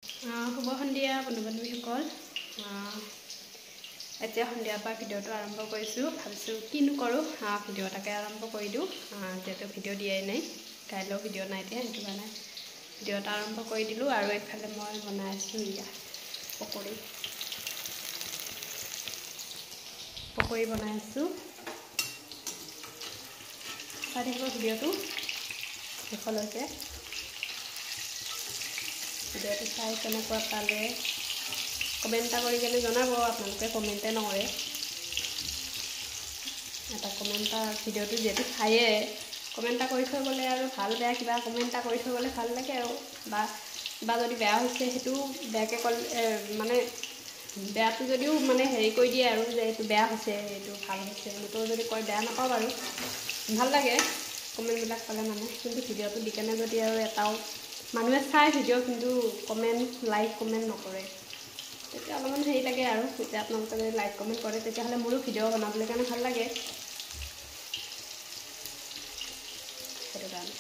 শুভ সন্ধিয়া বন্ধু বান্ধৱীসকল। এতিয়া সন্ধিয়াৰ পৰা ভিডিঅ'টো আৰম্ভ কৰিছোঁ। ভাবিছোঁ কিনো কৰোঁ, ভিডিঅ' এটাকে আৰম্ভ কৰি দিওঁ। যিহেতু ভিডিঅ' দিয়াই নাই, কাইলৈও ভিডিঅ' নাই দিয়া, সেইটো কাৰণে ভিডিঅ' এটা আৰম্ভ কৰি দিলোঁ। আৰু এইফালে মই বনাই আছোঁ পকৰি বনাই আছোঁ। চাই থাকিব ভিডিঅ'টো শেষলৈকে। ভিডিঅ'টো চাই কেনেকুৱা পালে কমেণ্ট এটা কৰি কেনে জনাব। আপোনালোকে কমেণ্টে নকৰে, এটা কমেণ্ট এটা ভিডিঅ'টো যিহেতু চায়ে কমেণ্ট এটা কৰি থৈ গ'লে আৰু ভাল বেয়া কিবা কমেণ্ট এটা কৰি থৈ গ'লে ভাল লাগে। আৰু বা যদি বেয়া হৈছে সেইটো বেয়াকৈ ক'লে মানে বেয়াটো যদিও মানে হেৰি কৰি দিয়ে আৰু যে এইটো বেয়া হৈছে এইটো ভাল হৈছে সেইটো যদি কয় বেয়া নাপাওঁ বাৰু, ভাল লাগে কমেণ্টবিলাক পালে মানে। কিন্তু ভিডিঅ'টো দি কেনে যদি আৰু এটাও মানুহে চাই ভিডিঅ' কিন্তু লাইক কমেণ্ট নকৰে, তেতিয়া অলপমান হেৰি লাগে। আৰু যেতিয়া আপোনালোকে যদি লাইক কমেণ্ট কৰে তেতিয়াহ'লে মোৰো ভিডিঅ' বনাবলৈ কাৰণে ভাল লাগে। সেইটো কাৰণে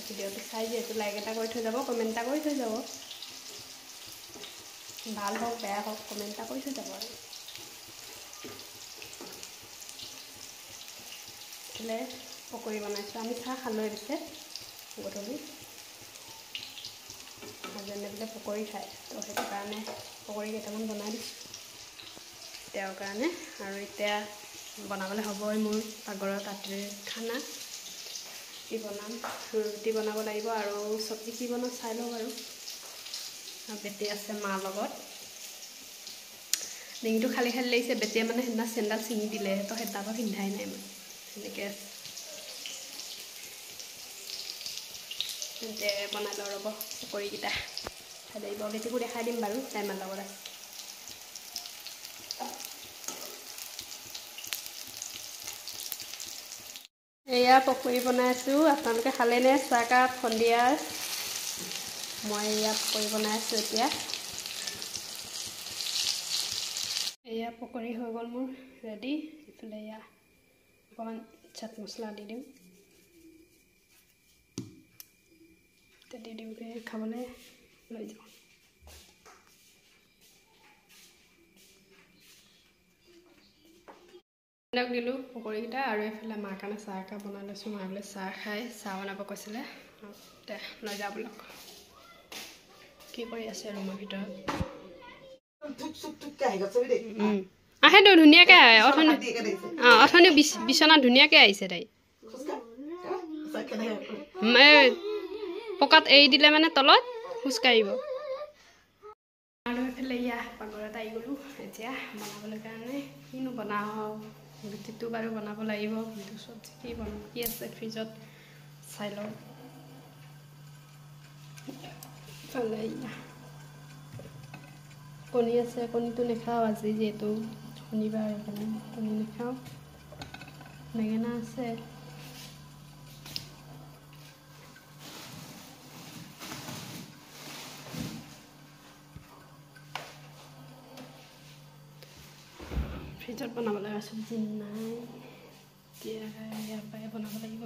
ভিডিঅ'টো চাই যিহেতু লাইক এটা কৰি থৈ যাব, কমেণ্ট এটা কৰি থৈ যাব, ভাল হওক বেয়া হওক কমেণ্ট এটা কৰি থৈ যাব। আৰু এইফালে পকৰি বনাইছোঁ। আমি চাহ খালোঁ পিছে গধূলি, হাজবেণ্ডে বোলে পকৰি খায়, তো সেইটো কাৰণে পকৰি কেইটামান বনাই দিছোঁ তেওঁৰ কাৰণে। আৰু এতিয়া বনাবলৈ হ'বই মোৰ পাকঘৰত ৰাতিৰ খানা। ৰুটি বনাব লাগিব আৰু চব্জি কি বনাওঁ চাই লওঁ বাৰু। আৰু বেটি আছে মাৰ লগত। ডিঙিটো খালী খালী লাগিছে। বেটিয়ে মানে সেইদিনা চেণ্ডেল ছিঙি দিলে, তো সেই তাৰপৰা পিন্ধাই নাই মই, সেনেকৈ আছে। তেন্তে বনাই লওঁ ৰ'ব পকৰিকেইটা খাই লাগিব। বেটিকো দেখাই দিম বাৰু, টাইমৰ লগত আছে। এয়া পকৰি বনাই আছোঁ। আপোনালোকে খালেনে চাহকাপ সন্ধিয়াৰ? মই এয়া পকৰি বনাই আছোঁ এতিয়া। এয়া পকৰি হৈ গ'ল মোৰ ৰেডি। ইফালে এয়া অকণমান চাট মছলা দি দিওঁ, দি দিওঁকৈ খাবলৈ লৈ যাওঁ। দিলোঁ পকৰিকেইটা আৰু এইফালে মাৰ কাৰণে চাহ একাপ বনাই লৈছোঁ। মায়ে বোলে চাহ খাই, চাহ বনাব কৈছিলে, লৈ যাওঁ বোলক। কি কৰি আছে ৰুমৰ ভিতৰত? আহেতো ধুনীয়াকৈ আহে। অথনি বিচনা ধুনীয়াকৈ আহিছে তাই। পকাত এৰি দিলে মানে তলত খোজকাঢ়িব। আৰু এইফালে এয়া পাকঘৰত আহি গ'লোঁ এতিয়া বনাবলৈ কাৰণে। কিনো বনাওঁ, ৰুটিটো বাৰু বনাব লাগিব, কিন্তু চব্জি কি বনাওঁ, কি আছে ফ্ৰিজত চাই লওঁ। ইফালে কণী আছে, কণীটো নাখাওঁ আজি যিহেতু শনিবাৰ, সেইকাৰণে কণী নাখাওঁ। বেঙেনা আছে, ফ্ৰিজত বনাব লগা চব্জি নাই, এতিয়া ইয়াৰ পৰাই বনাব লাগিব।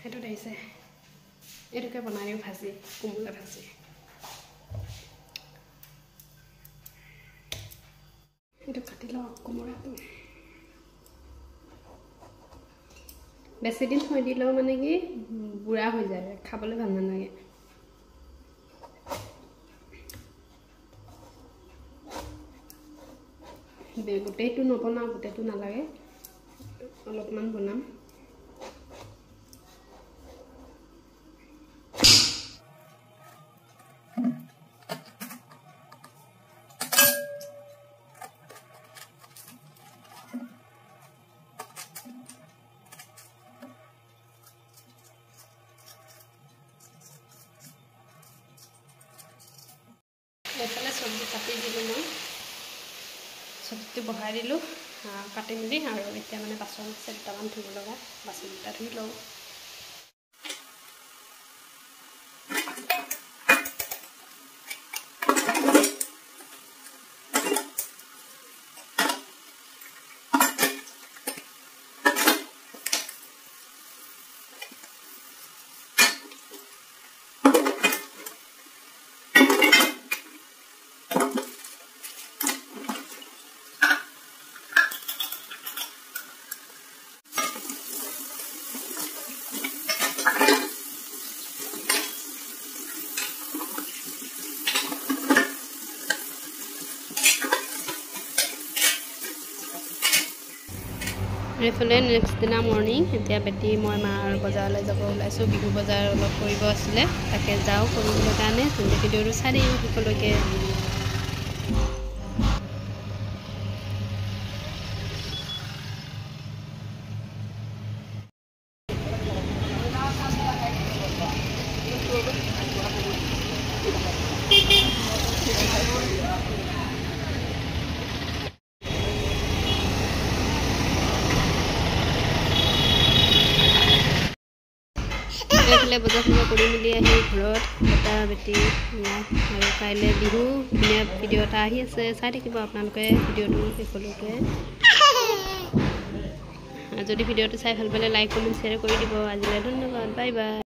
সেইটোত আহিছে, এইটোকে বনাই দিওঁ ভাজি, কোমোৰা ভাজি। এইটো কাটি লওঁ কোমোৰাটো। বেছি দিন থৈ দিলেও মানে কি বুঢ়া হৈ যায়, খাবলৈ ভাল নালাগে। গোটেইটো নবনাওঁ, গোটেইটো নালাগে, অলপমান বনাম। এইফালে চব্জি কাটি দিলোঁ, মই চব্জিটো বহাই দিলোঁ কাটি মেলি। আৰু এতিয়া মানে বাচন আছে দুটামান ধুব লগা, বাচন দুটা ধুই লওঁ। এইফালে নেক্সট দিনা মৰ্ণিং এতিয়া বেটি মই মাৰ বজাৰলৈ যাব ওলাইছোঁ বিহু বজাৰ অলপ কৰিব আছিলে তাকে যাওঁ কৰিবলৈ কাৰণে ভিডিঅ'টো চাই দিওঁ সকলোকে এইফালে বজাৰ চজাৰ কৰি মেলি আহি ঘৰত বেটা বেটি আৰু কাইলৈ বিহু ধুনীয়া ভিডিঅ' এটা আহি আছে চাই থাকিব আপোনালোকে ভিডিঅ'টো সকলোকে যদি ভিডিঅ'টো চাই ভাল পালে লাইক কমেণ্ট শ্বেয়াৰ কৰি দিব আজিলৈ ধন্যবাদ বাই বাই